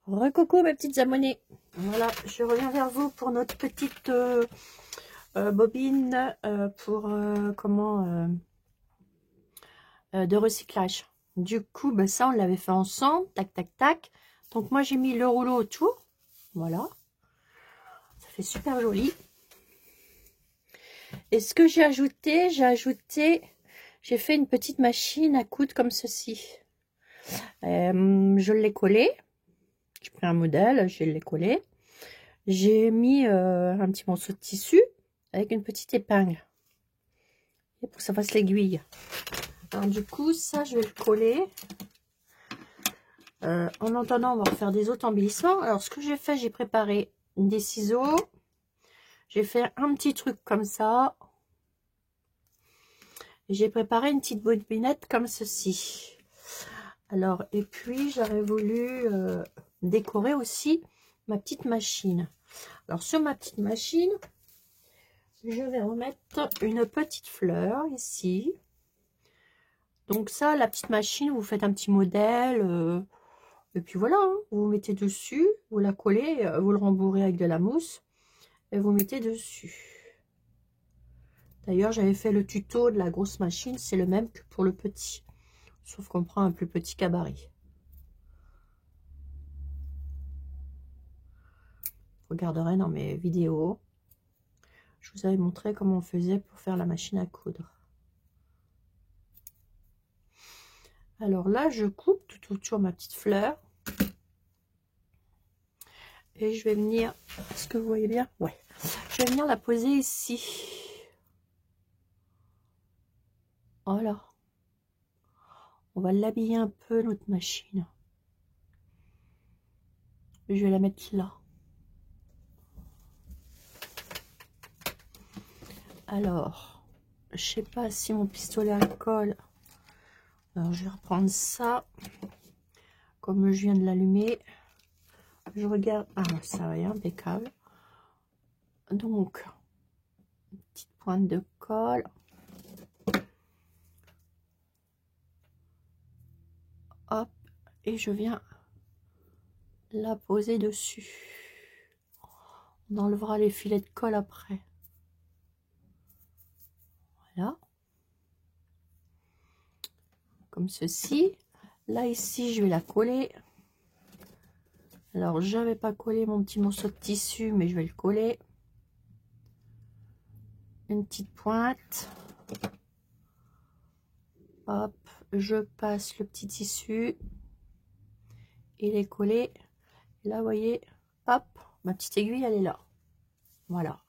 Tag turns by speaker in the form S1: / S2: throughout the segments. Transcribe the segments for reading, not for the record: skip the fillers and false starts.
S1: Recoucou mes petites abonnées. Voilà, je reviens vers vous pour notre petite bobine de recyclage. Du coup, ben, ça on l'avait fait ensemble, tac tac tac. Donc moi j'ai mis le rouleau autour. Voilà, ça fait super joli. Et ce que j'ai fait une petite machine à coudre comme ceci. Je l'ai collé. J'ai pris un modèle, je l'ai collé. J'ai mis un petit morceau de tissu avec une petite épingle. Et pour que ça fasse l'aiguille. Alors du coup, ça, je vais le coller. En attendant, on va refaire des autres embellissements. Alors ce que j'ai fait, j'ai préparé des ciseaux. J'ai fait un petit truc comme ça. J'ai préparé une petite bobinette comme ceci. Alors, et puis j'aurais voulu décorer aussi ma petite machine. Alors sur ma petite machine, je vais remettre une petite fleur ici. Donc ça, la petite machine, vous faites un petit modèle. Et puis voilà, hein, vous mettez dessus, vous la collez, vous le rembourrez avec de la mousse. Et vous mettez dessus. D'ailleurs, j'avais fait le tuto de la grosse machine. C'est le même que pour le petit. Sauf qu'on prend un plus petit gabarit. Vous regarderez dans mes vidéos. Je vous avais montré comment on faisait pour faire la machine à coudre. Alors là, je coupe tout autour ma petite fleur. Et je vais venir... Est-ce que vous voyez bien? Ouais. Je vais venir la poser ici. Voilà. On va l'habiller un peu, notre machine. Je vais la mettre là. Alors, je sais pas si mon pistolet à colle. Alors, je vais reprendre ça. Comme je viens de l'allumer. Je regarde. Ah, ça va, impeccable. Donc, petite pointe de colle. Hop. Et je viens la poser dessus. On enlèvera les filets de colle après. Voilà. Comme ceci. Là, ici, je vais la coller. Alors, je n'avais pas collé mon petit morceau de tissu, mais je vais le coller. Une petite pointe. Hop, je passe le petit tissu. Il est collé. Là, vous voyez, hop, ma petite aiguille, elle est là. Voilà.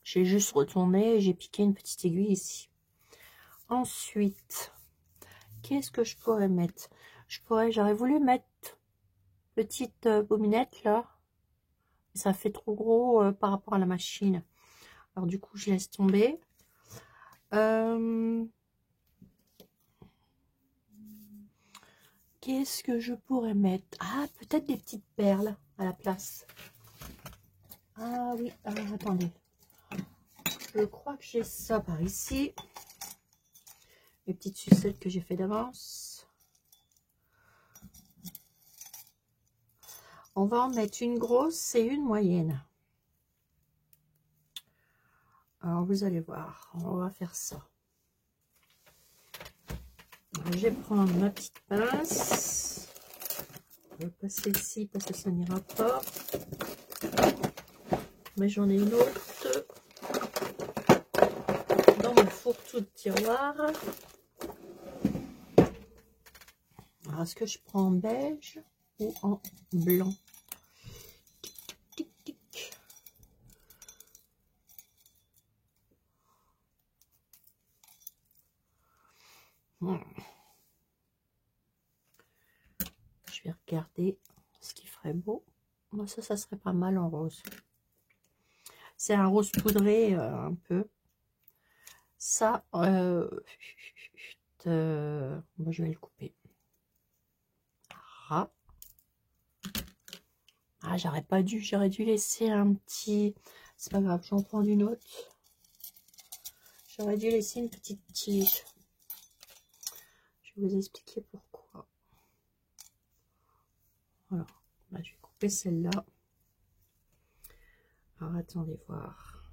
S1: J'ai juste retourné et j'ai piqué une petite aiguille ici. Ensuite, qu'est-ce que je pourrais mettre? J'aurais voulu mettre petite bobinette là. Ça fait trop gros par rapport à la machine. Alors du coup, je laisse tomber. Qu'est-ce que je pourrais mettre? Ah, peut-être des petites perles à la place. Ah oui, attendez. Je crois que j'ai ça par ici. Les petites sucettes que j'ai fait d'avance. On va en mettre une grosse et une moyenne. Alors vous allez voir, on va faire ça. Alors, je vais prendre ma petite pince. Je vais passer ici parce que ça n'ira pas. Mais j'en ai une autre dans mon fourre-tout de tiroir. Alors, est-ce que je prends en beige ou en blanc? Tic, tic, tic. Je vais regarder ce qui ferait beau. Moi, ça serait pas mal en rose. C'est un rose poudré un peu. Ça, moi, je vais le couper. Ah, j'aurais pas dû, j'aurais dû laisser un petit... C'est pas grave, j'en prends une autre. J'aurais dû laisser une petite tige. Je vais vous expliquer pourquoi. Voilà, là, je vais couper celle-là. Alors attendez voir.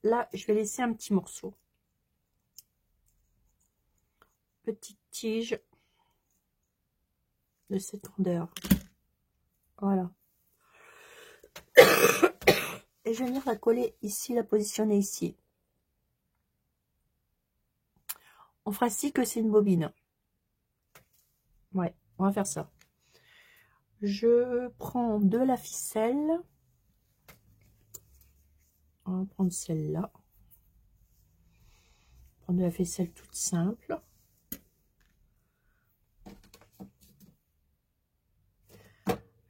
S1: Là, je vais laisser un petit morceau. Petite tige de cette rondeur. Voilà. Et je vais venir la coller ici, la positionner ici. On fera ci que c'est une bobine. Ouais, on va faire ça. Je prends de la ficelle. On va prendre celle-là. Prendre de la ficelle toute simple.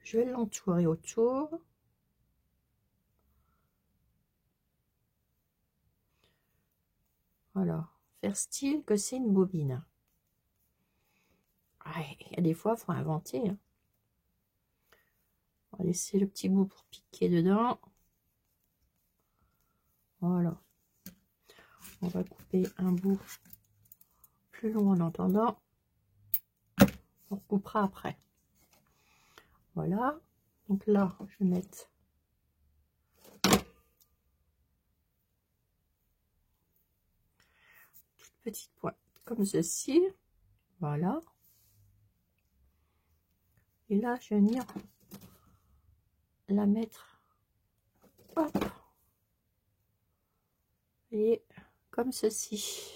S1: Je vais l'entourer autour. Voilà. Faire style que c'est une bobine. Il y a des fois, il faut inventer. Hein. On va laisser le petit bout pour piquer dedans. Voilà. On va couper un bout plus long en entendant. On recoupera après. Voilà. Donc là, je vais mettre toute petite pointe comme ceci. Voilà. Et là, je vais venir la mettre. Hop. Et comme ceci.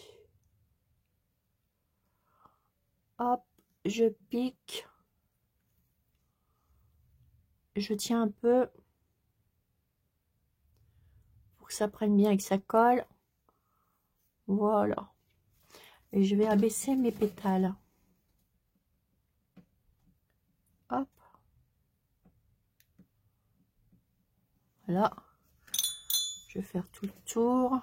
S1: Hop, je pique. Je tiens un peu pour que ça prenne bien et que ça colle. Voilà. Et je vais abaisser mes pétales. Hop. Voilà. Je vais faire tout le tour.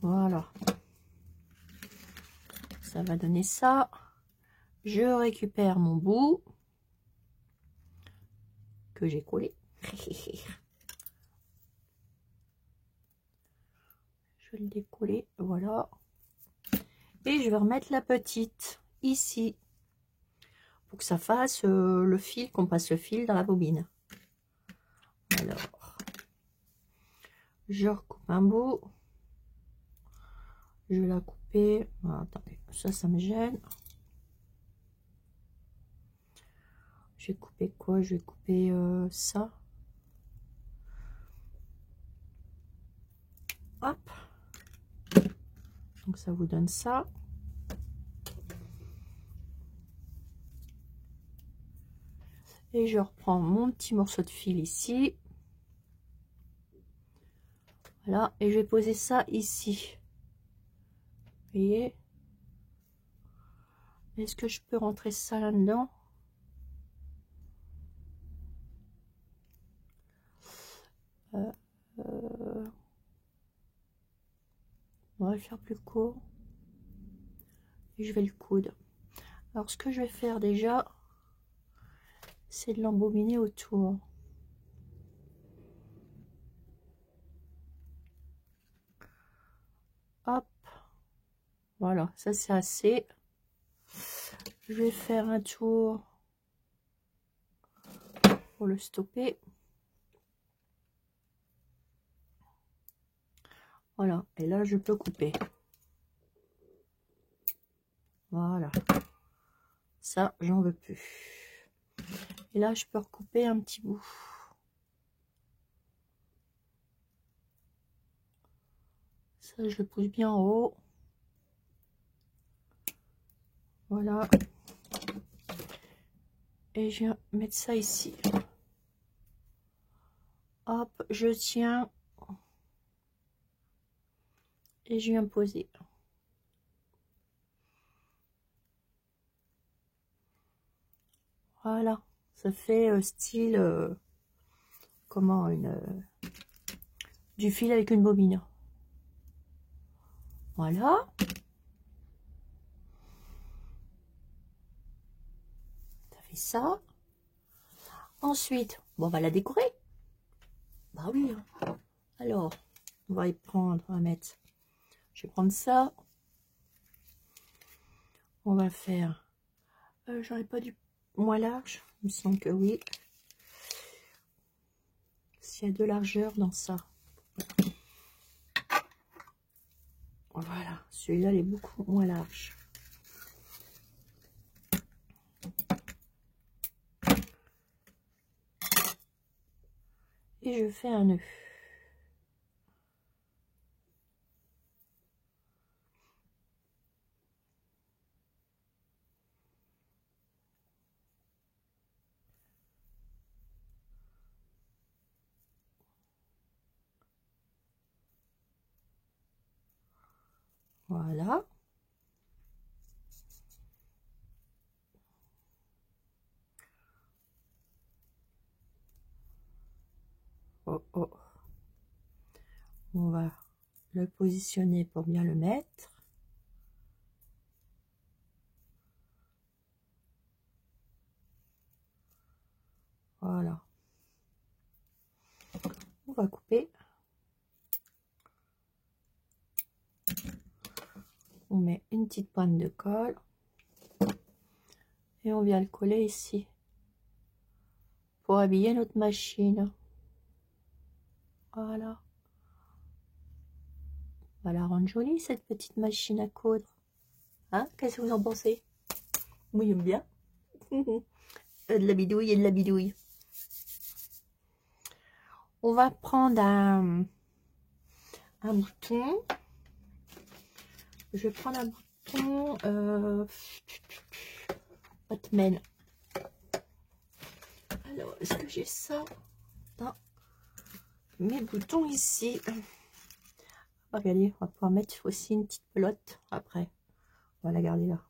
S1: Voilà. Ça va donner ça. Je récupère mon bout que j'ai collé. Je vais le décoller. Voilà. Et je vais remettre la petite ici. Pour que ça fasse le fil, qu'on passe le fil dans la bobine. Alors, je recoupe un bout. Je vais la couper. Ah, attendez, ça me gêne. Je vais couper quoi? Je vais couper ça. Hop. Donc ça vous donne ça. Et je reprends mon petit morceau de fil ici. Voilà. Et je vais poser ça ici. Vous voyez? Est-ce que je peux rentrer ça là-dedans? On va le faire plus court. Et je vais le coudre. Alors ce que je vais faire déjà, c'est de l'embobiner autour. Hop. Voilà, ça c'est assez. Je vais faire un tour pour le stopper. Voilà, et là je peux couper. Voilà. Ça, j'en veux plus. Et là, je peux recouper un petit bout. Ça, je le pousse bien en haut. Voilà. Et je viens mettre ça ici. Hop, je tiens. Et je viens poser. Voilà. Ça fait style... comment du fil avec une bobine. Voilà. ça. Ensuite, bon, on va la décorer. Bah oui. Hein. Alors, on va y prendre, on va mettre. Je vais prendre ça. On va faire. J'aurais pas du moins large. Il me semble que oui. S'il y a de largeur dans ça. Voilà, celui-là, il est beaucoup moins large. Et je fais un nœud. Voilà. Oh, oh. On va le positionner pour bien le mettre. Voilà. On va couper. On met une petite pointe de colle. Et on vient le coller ici. Pour habiller notre machine. Voilà. On va la rendre jolie, cette petite machine à coudre. Hein? Qu'est-ce que vous en pensez? Moi, j'aime bien. De la bidouille et de la bidouille. On va prendre un bouton. Je vais prendre un bouton Hotman. Alors, est-ce que j'ai ça dans mes boutons ici? Regardez, on va pouvoir mettre aussi une petite pelote après. On va la garder là.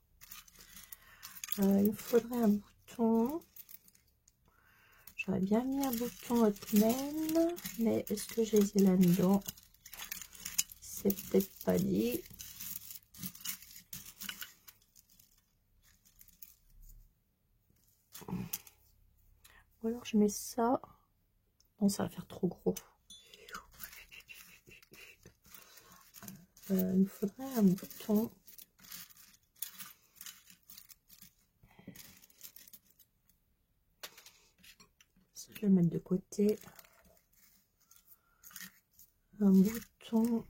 S1: Il me faudrait un bouton. J'aurais bien mis un bouton Hotman, mais est-ce que je les ai là-dedans? C'est peut-être pas dit. Ou alors je mets ça. Non, ça va faire trop gros. Il me faudrait un bouton. Ça, je vais le mettre de côté. Un bouton.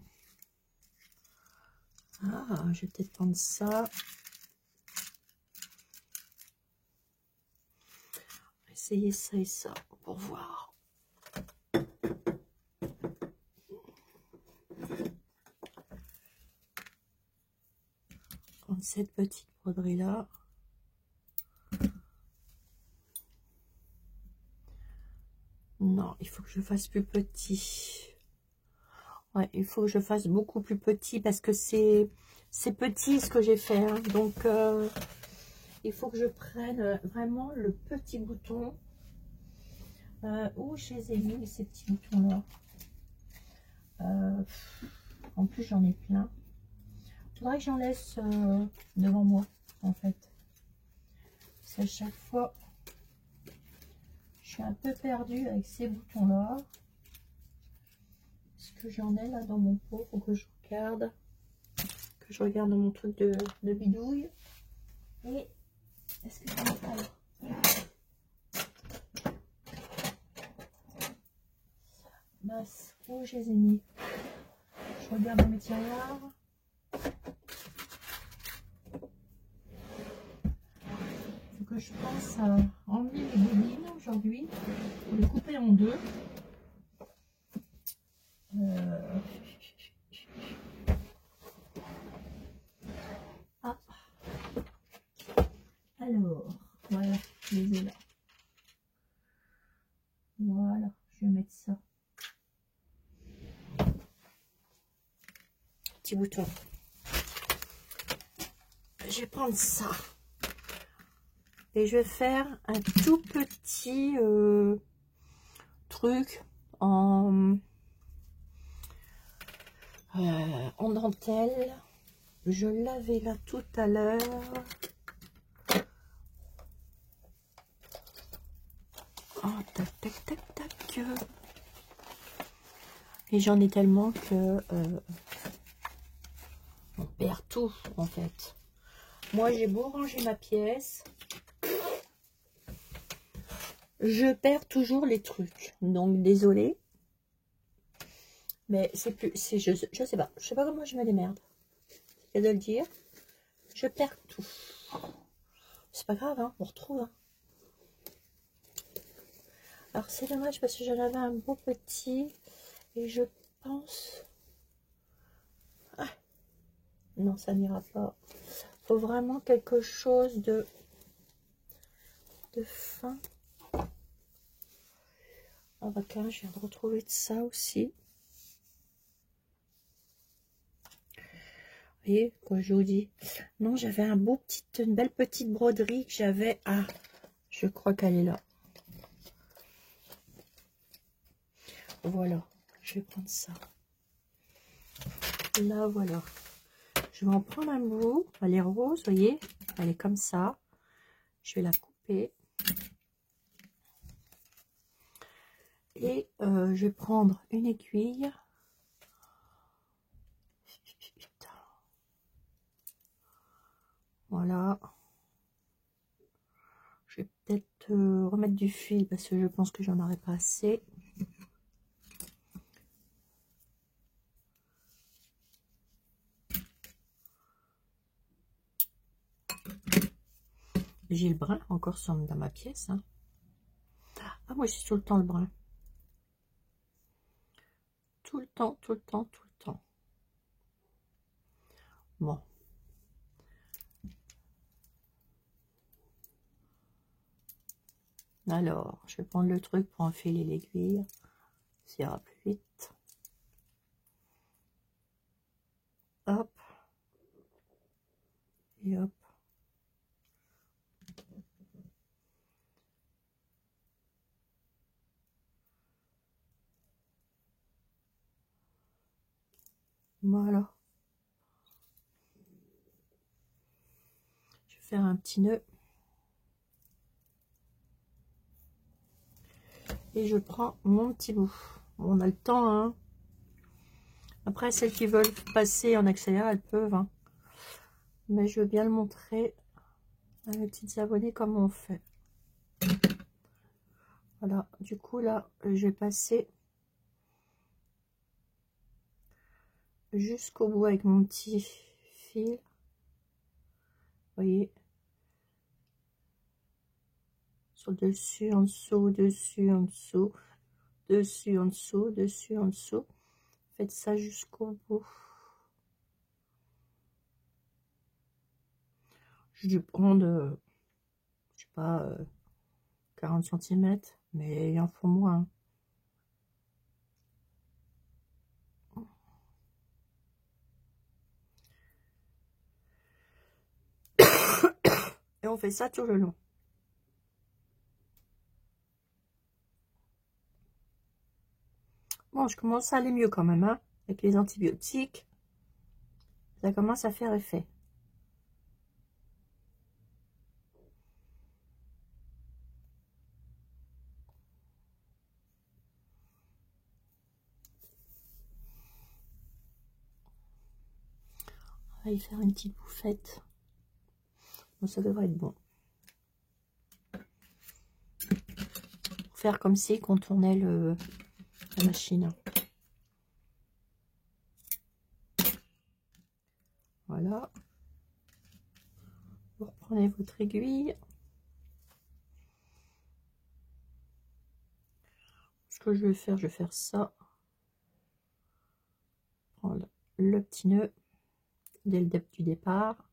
S1: Ah, je vais peut-être prendre ça. Essayer ça et ça pour voir. Prendre cette petite broderie là. Non, il faut que je fasse plus petit. Ouais, il faut que je fasse beaucoup plus petit parce que c'est petit ce que j'ai fait. Hein. Donc, il faut que je prenne vraiment le petit bouton. Où je les ai mis, ces petits boutons-là. En plus, j'en ai plein. Il faudrait que j'en laisse devant moi, en fait. C'est à chaque fois, je suis un peu perdue avec ces boutons-là. Est-ce que j'en ai là dans mon pot? Faut que je regarde. Que je regarde dans mon truc de bidouille. Et est-ce que j'en ai pas là? Mince, où je les ai mis? Je regarde dans mes tiroirs. Faut que je pense à enlever les bobines aujourd'hui pour les couper en deux. Ah. Alors, voilà, je les ai là. Voilà, je vais mettre ça. Petit bouton. Je vais prendre ça. Et je vais faire un tout petit truc en dentelle. Je l'avais là tout à l'heure. tac, tac, tac, tac. Et j'en ai tellement que on perd tout en fait. Moi j'ai beau ranger ma pièce, je perds toujours les trucs. Donc désolée. Mais c'est plus. Je sais pas. Je sais pas comment je me démerde. C'est de le dire. Je perds tout. C'est pas grave, hein, on retrouve. Hein. Alors c'est dommage parce que j'en avais un beau petit. Et je pense. Ah, non, ça n'ira pas. Faut vraiment quelque chose de fin. Ah bah tiens, je viens de retrouver de ça aussi. Vous voyez, quoi je vous dis. Non, j'avais une belle petite broderie que j'avais. Ah, je crois qu'elle est là. Voilà, je vais prendre ça. Là, voilà. Je vais en prendre un bout. Elle est rose, vous voyez. Elle est comme ça. Je vais la couper. Et je vais prendre une aiguille. Voilà. Je vais peut-être remettre du fil parce que je pense que j'en aurai pas assez. J'ai le brun encore dans ma pièce. Hein. Ah, moi, j'ai tout le temps le brun. Tout le temps, tout le temps, tout le temps. Bon. Alors, je vais prendre le truc pour enfiler l'aiguille. Ça ira plus vite. Hop. Et hop. Voilà. Je vais faire un petit nœud. Et je prends mon petit bout. On a le temps, hein. Après, celles qui veulent passer en accéléré, elles peuvent. Hein. Mais je veux bien le montrer à mes petites abonnées comment on fait. Voilà. Du coup, là, je vais passer jusqu'au bout avec mon petit fil. Vous voyez. Sur dessus, en dessous, dessus, en dessous, dessus, en dessous, dessus, en dessous. Faites ça jusqu'au bout. J'ai dû prendre, je sais pas, 40 cm, mais il en faut moins. Et on fait ça tout le long. Bon, je commence à aller mieux quand même, hein, avec les antibiotiques. Ça commence à faire effet. On va y faire une petite bouffette. Bon, ça devrait être bon. Faire comme si qu'on tournait la machine. Voilà. Vous reprenez votre aiguille. Ce que je vais faire ça. Prendre le petit nœud dès le début du départ.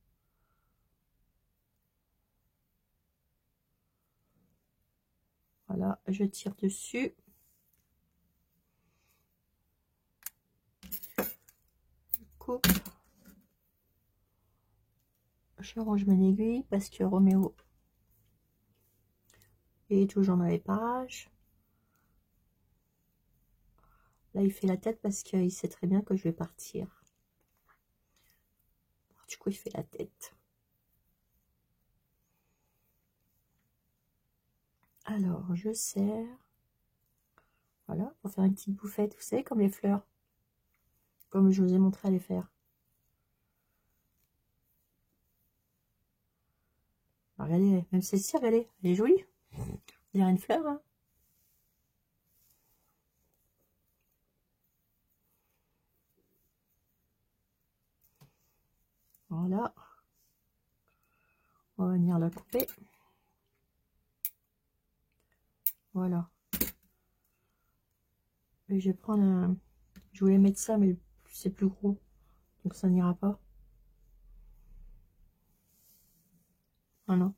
S1: Voilà, je tire dessus. Je coupe. Je range mon aiguille parce que Roméo est toujours dans les parages. Là, il fait la tête parce qu'il sait très bien que je vais partir. Du coup, il fait la tête. Alors, je serre. Voilà, pour faire une petite bouffette, vous savez, comme les fleurs. Comme je vous ai montré à les faire. Regardez, même celle-ci, regardez, elle est jolie. On dirait une fleur, hein. Voilà. On va venir la couper. Voilà. Et je vais prendre un... Je voulais mettre ça, mais c'est plus gros. Donc ça n'ira pas. Ah non.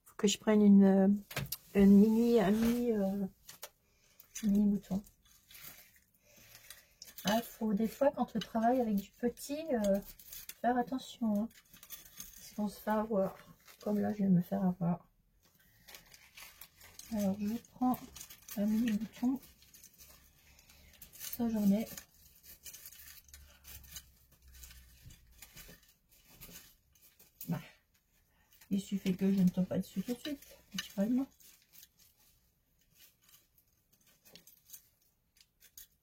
S1: Faut que je prenne un mini bouton. Ah, faut des fois, quand on travaille avec du petit, faire attention. Hein, parce qu'on se fait avoir. Comme là, je vais me faire avoir. Alors, je prends un mini bouton. Ça, j'en ai. Bah, il suffit que je ne tombe pas dessus tout de suite, naturellement.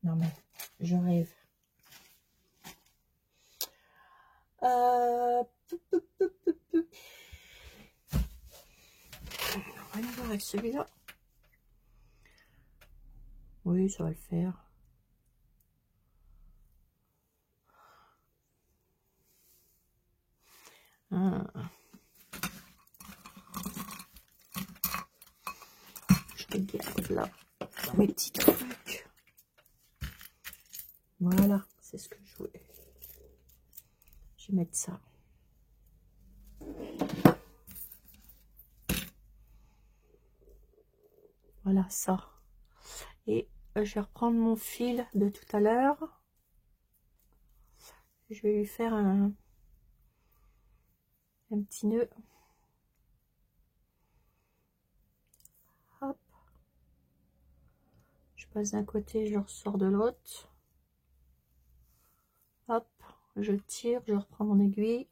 S1: Non, mais je rêve. Rien à voir avec celui-là. Oui, ça va le faire. Je regarde là mes petits trucs. Voilà, c'est ce que je voulais. Je vais mettre ça. Voilà ça. Et je vais reprendre mon fil de tout à l'heure. Je vais lui faire un petit nœud. Hop. Je passe d'un côté, je ressors de l'autre. Hop, je tire, je reprends mon aiguille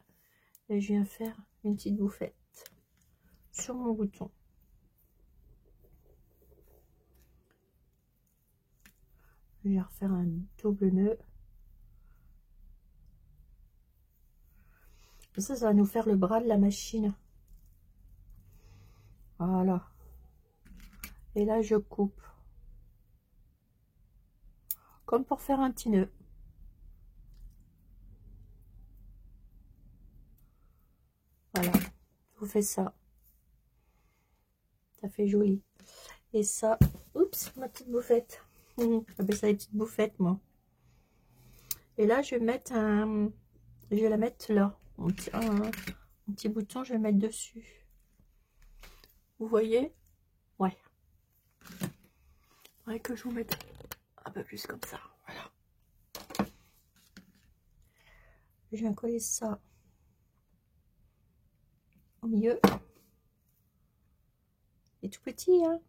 S1: et je viens faire une petite bouffette sur mon bouton. Je vais refaire un double nœud. Et ça va nous faire le bras de la machine. Voilà. Et là, je coupe. Comme pour faire un petit nœud. Voilà. Je vous fais ça. Ça fait joli. Et ça, oups, ma petite bouffette. J'appelle ça les petites bouffettes, moi. Et là, je vais mettre un... Je vais la mettre là. Un petit bouton, je vais mettre dessus. Vous voyez? Ouais. Ouais, que je vous mette un peu plus comme ça. Voilà. Je viens coller ça au milieu. C'est tout petit, hein?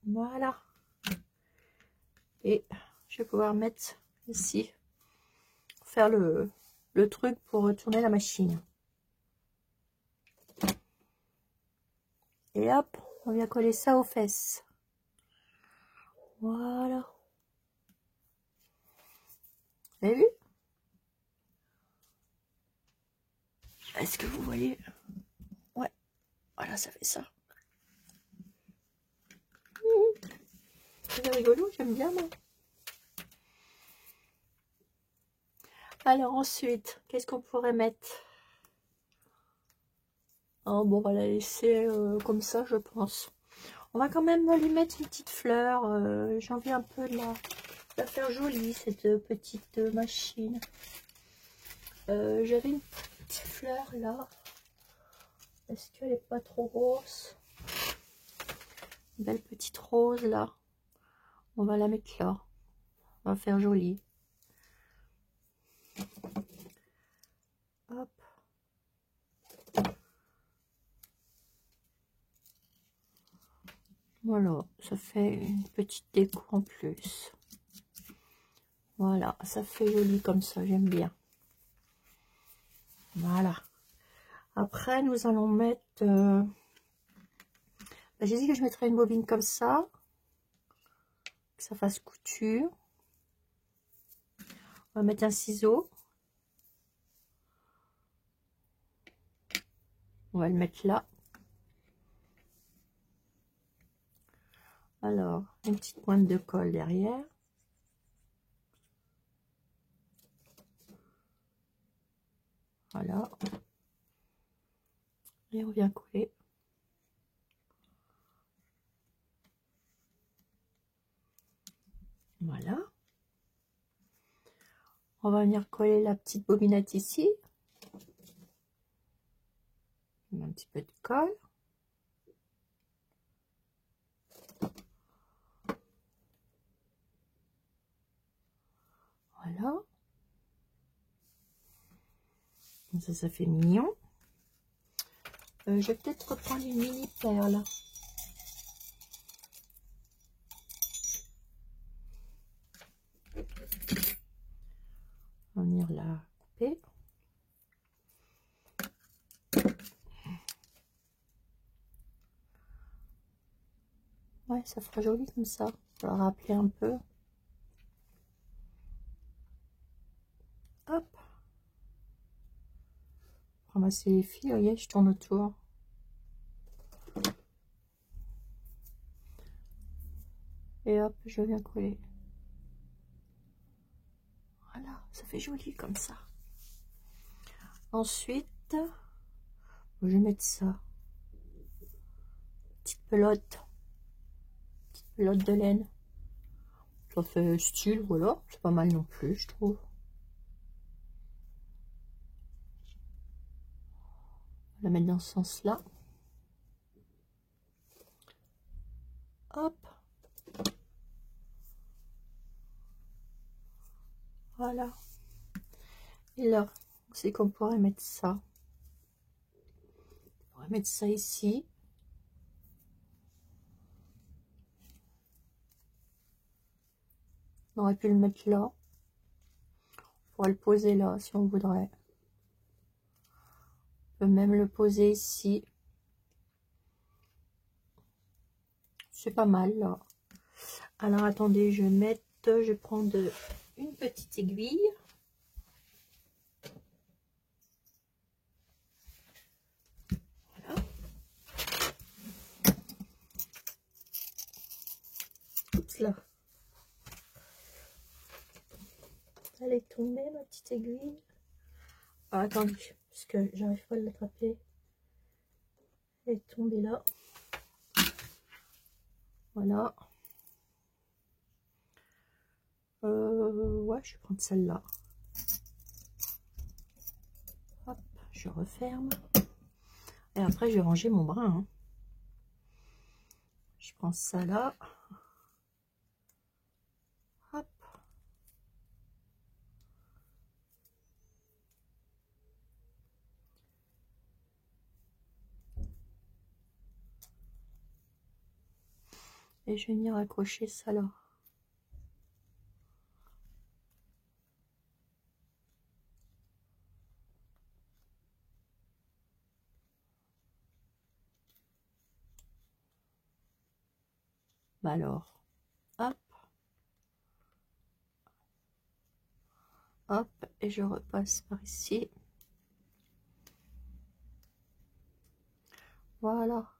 S1: Voilà. Et je vais pouvoir mettre ici, faire le truc pour tourner la machine. Et hop, on vient coller ça aux fesses. Voilà. Vous avez vu? Est-ce que vous voyez? Ouais. Voilà, ça fait ça. C'est rigolo, j'aime bien, moi. Alors ensuite, qu'est-ce qu'on pourrait mettre? Oh, bon, on va la laisser comme ça, je pense. On va quand même lui mettre une petite fleur. J'ai envie un peu de la faire jolie, cette petite machine. J'avais une petite fleur là. Est-ce qu'elle n'est pas trop grosse? Une belle petite rose là. On va la mettre là. On va faire joli. Hop. Voilà, ça fait une petite déco en plus. Voilà, ça fait joli comme ça, j'aime bien. Voilà. Après, nous allons mettre... j'ai dit que je mettrais une bobine comme ça. ça fasse couture. On va mettre un ciseau. On va le mettre là. Alors, une petite pointe de colle derrière. Voilà. Et on vient coller. Voilà. On va venir coller la petite bobinette ici. Un petit peu de colle. Voilà. Ça fait mignon. Je vais peut-être reprendre une mini perle. On va venir la couper. Ouais, ça fera joli comme ça. On va rappeler un peu. Hop. Ramasser les fils, vous voyez, je tourne autour. Et hop, je viens coller. Voilà, ça fait joli comme ça. Ensuite, je vais mettre ça. Petite pelote de laine. Ça fait style, voilà, c'est pas mal non plus, je trouve. On va la mettre dans ce sens-là. Hop. Voilà. Et là, c'est qu'on pourrait mettre ça. On pourrait mettre ça ici. On aurait pu le mettre là. On pourrait le poser là si on voudrait. On peut même le poser ici. C'est pas mal là. Alors attendez, je vais prendre une petite aiguille. Voilà. Oups là. Elle est tombée ma petite aiguille. Ah, attendez, parce que j'arrive pas à l'attraper. Elle est tombée là. Voilà. Ouais, je vais prendre celle-là. Hop, je referme. Et après, je vais ranger mon brin. Hein. Je prends ça là. Hop. Et je vais venir accrocher ça là. Bah alors, hop. Hop, et je repasse par ici. Voilà.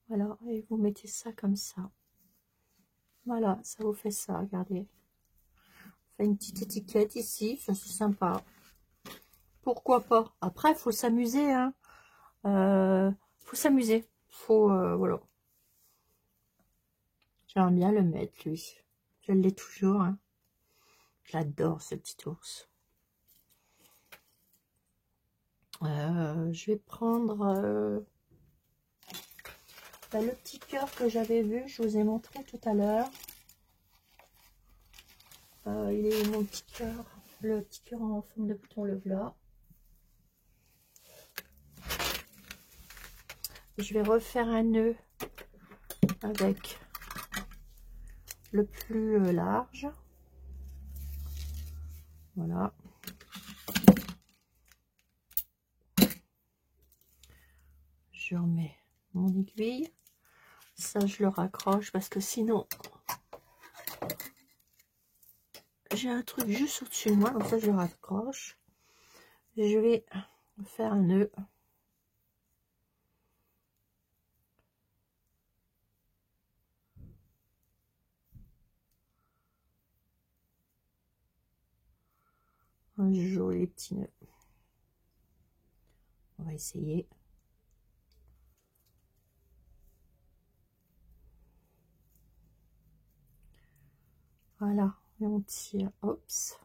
S1: Voilà, et vous mettez ça comme ça. Voilà, ça vous fait ça, regardez. On fait une petite étiquette ici, ça c'est sympa. Pourquoi pas? Après, il faut s'amuser, hein. Faut s'amuser. Faut, voilà. J'aime bien le mettre, lui. Je l'ai toujours, hein. J'adore ce petit ours. Je vais prendre le petit cœur que j'avais vu, je vous ai montré tout à l'heure. Il est mon petit cœur, le petit cœur en forme de bouton, le voilà. Je vais refaire un nœud avec le plus large. Voilà. je remets mon aiguille. Ça, je le raccroche parce que sinon, j'ai un truc juste au-dessus de moi. Donc ça, je le raccroche. Et je vais faire un nœud. Un joli petit nœud. On va essayer. Voilà, et on tire, oups.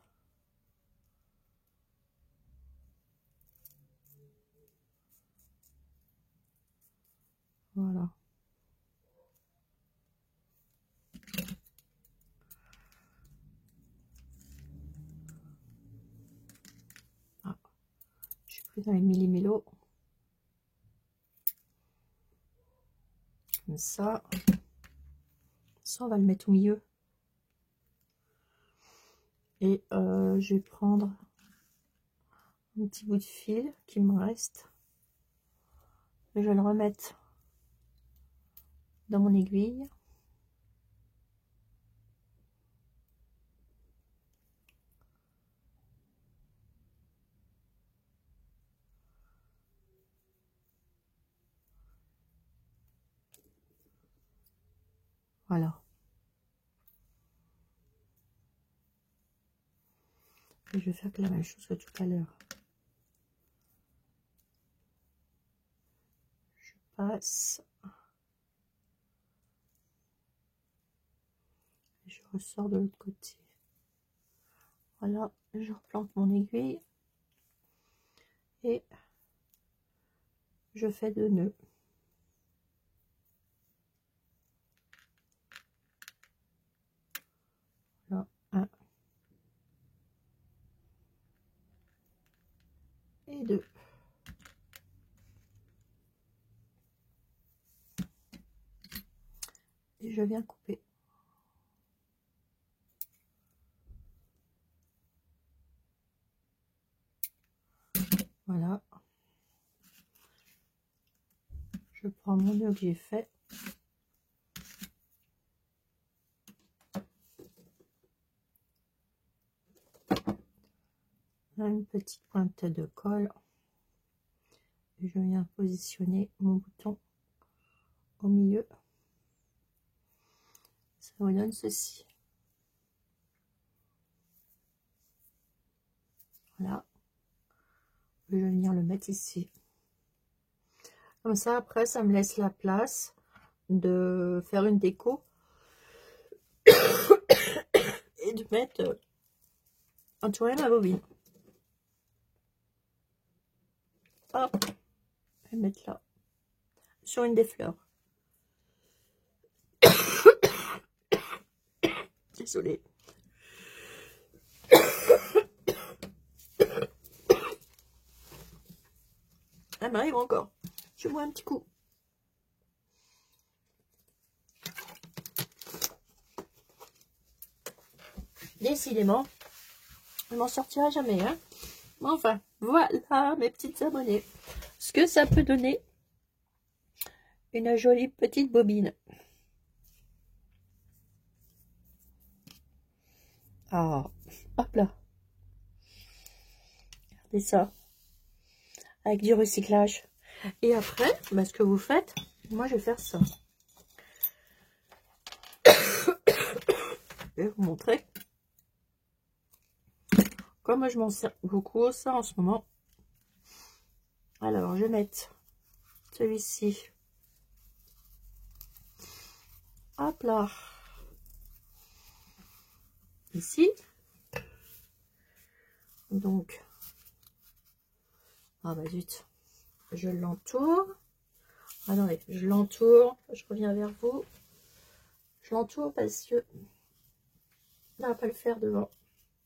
S1: Voilà. Ah, je suis plus dans les millimélos. Comme ça. Ça, on va le mettre au milieu. Et je vais prendre un petit bout de fil qui me reste. Et je vais le remettre dans mon aiguille. Voilà. Et je vais faire que la même chose que tout à l'heure. Je passe. Et je ressors de l'autre côté. Voilà, je replante mon aiguille. Et je fais 2 nœuds. Là, 1 et 2. Et je viens couper. Voilà. Je prends mon nœud que j'ai fait. Une petite pointe de colle. Et je viens positionner mon bouton au milieu. Ça vous donne ceci. Voilà. Je vais venir le mettre ici. Comme ça, après, ça me laisse la place de faire une déco et de mettre entourer ma bobine. Hop, je vais mettre là sur une des fleurs. Désolée. Elle m'arrive encore. Je bois un petit coup. Décidément, je m'en sortirai jamais, hein. Enfin, voilà mes petites abonnées. Ce que ça peut donner une jolie petite bobine. Ah, hop là. Regardez ça. Avec du recyclage. Et après, bah, ce que vous faites, moi je vais faire ça. Je vais vous montrer. Comme moi je m'en sers beaucoup ça en ce moment. Alors je vais mettre celui-ci. Hop là. Ici. Donc. Ah bah zut. Je l'entoure. Attendez, je l'entoure. Je reviens vers vous. Je l'entoure parce que on va pas le faire devant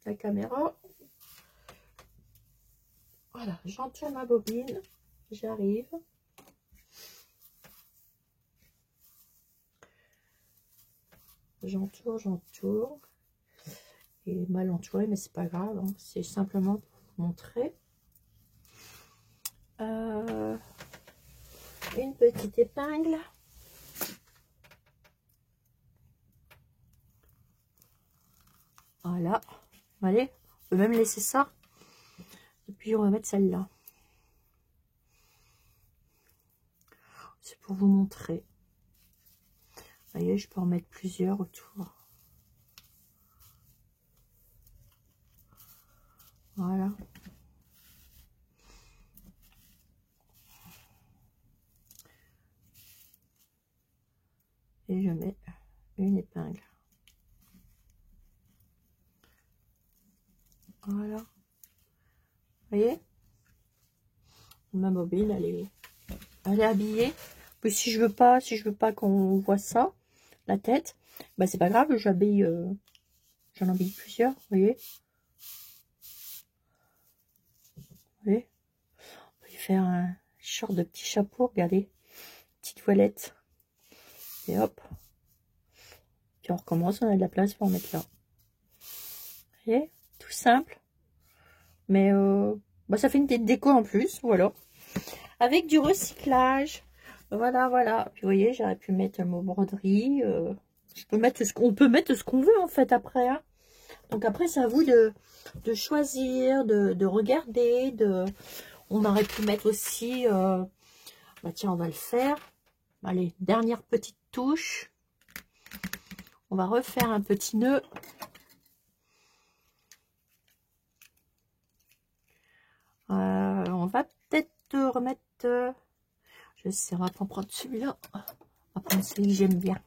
S1: la caméra. Voilà, j'entoure ma bobine. J'arrive. J'entoure. Et mal entouré, mais c'est pas grave. Hein. C'est simplement pour vous montrer. une petite épingle. Voilà. Allez, on peut même laisser ça. Et puis on va mettre celle-là. C'est pour vous montrer. Vous voyez, je peux en mettre plusieurs autour. Voilà. Et je mets une épingle. Voilà. Vous voyez? Ma bobine, elle est habillée. Puis si je veux pas qu'on voit ça, la tête, bah c'est pas grave, j'habille, j'en habille plusieurs, vous voyez? Vous voyez? On peut lui faire un genre de petit chapeau, regardez, petite voilette. Et hop. Puis on recommence, on a de la place pour en mettre là. Vous voyez? Tout simple. Mais bah, ça fait une petite déco en plus, voilà. Avec du recyclage. Voilà, voilà. Puis vous voyez, j'aurais pu mettre un mot broderie. Je peux mettre on peut mettre ce qu'on veut en fait après. Hein. Donc après, c'est à vous de choisir, de regarder. On aurait pu mettre aussi... bah tiens, on va le faire. Allez, dernière petite touche. On va refaire un petit nœud. On va peut-être remettre... je sais, on va pas prendre celui-là. On va prendre celui que j'aime bien.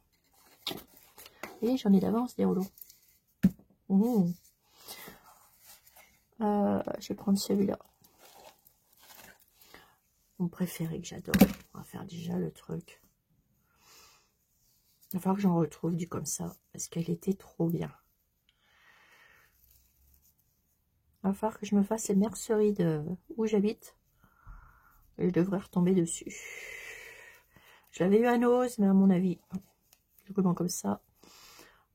S1: Et j'en ai d'avance des rouleaux. Mmh. Je vais prendre celui-là. Mon préféré que j'adore. On va faire déjà le truc. Il va falloir que j'en retrouve du comme ça. Parce qu'elle était trop bien. Il va falloir que je me fasse les merceries de où j'habite. Et je devrais retomber dessus. J'avais eu un ose, mais à mon avis, comme ça,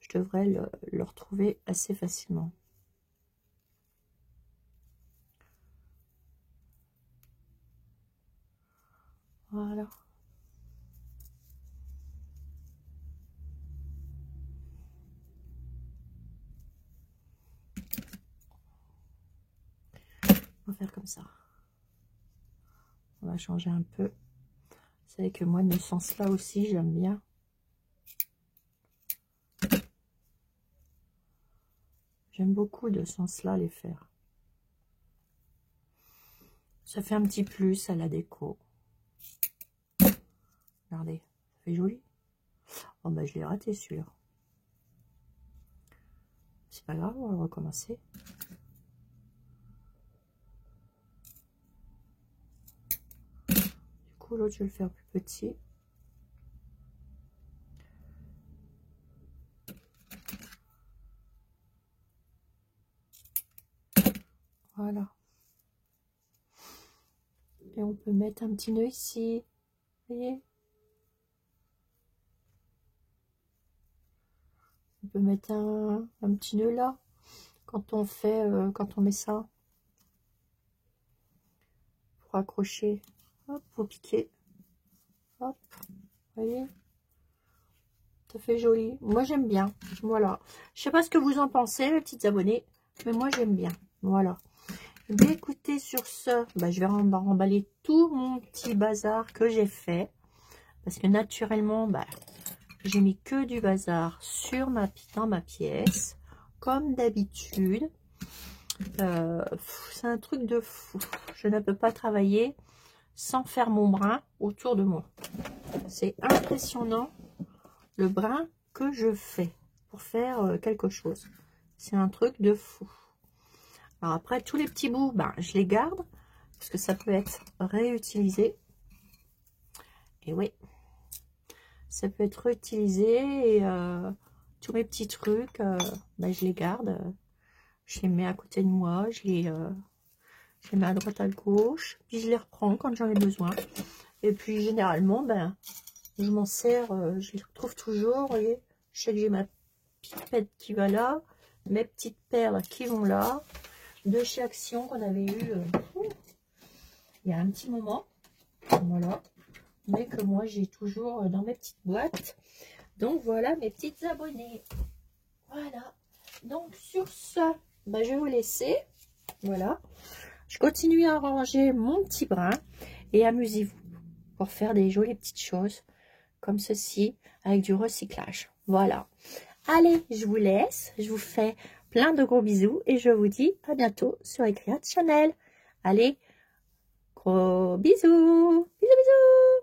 S1: je devrais le retrouver assez facilement. Voilà. On va faire comme ça. On va changer un peu. Vous savez que moi, de ce sens-là aussi, j'aime bien. J'aime beaucoup de ce sens-là les faire. Ça fait un petit plus à la déco. Regardez, ça fait joli. Oh bah je l'ai raté celui-là. C'est pas grave, on va recommencer. Du coup, l'autre, je vais le faire plus petit. Voilà. Et on peut mettre un petit nœud ici. Vous voyez? On peut mettre un petit nœud là. Quand on fait, quand on met ça. Pour accrocher. Hop, pour piquer. Hop. Vous voyez? Ça fait joli. Moi, j'aime bien. Voilà. Je sais pas ce que vous en pensez, mes petites abonnées. Mais moi, j'aime bien. Voilà. Bien, écoutez, sur ce, bah, je vais remballer tout mon petit bazar que j'ai fait. Parce que naturellement, bah, j'ai mis que du bazar dans ma pièce. Comme d'habitude. C'est un truc de fou. Je ne peux pas travailler sans faire mon brin autour de moi. C'est impressionnant le brin que je fais pour faire quelque chose. C'est un truc de fou. Alors après, tous les petits bouts, ben, je les garde parce que ça peut être réutilisé. Et oui, ça peut être réutilisé et tous mes petits trucs, ben, je les garde. Je les mets à côté de moi, je les mets à droite à gauche, puis je les reprends quand j'en ai besoin. Et puis généralement, ben, je m'en sers, je les retrouve toujours. Vous voyez, je sais que j'ai ma pipette qui va là, mes petites perles qui vont là, de chez Action qu'on avait eu il y a un petit moment. Voilà. mais que moi j'ai toujours dans mes petites boîtes. Donc voilà mes petites abonnées. Voilà. Donc sur ça, ben, je vais vous laisser. Voilà. Je continue à ranger mon petit brin et amusez-vous pour faire des jolies petites choses comme ceci avec du recyclage. Voilà. Allez, je vous laisse. Je vous fais plein de gros bisous et je vous dis à bientôt sur Eclat Channel. Allez, gros bisous. Bisous, bisous.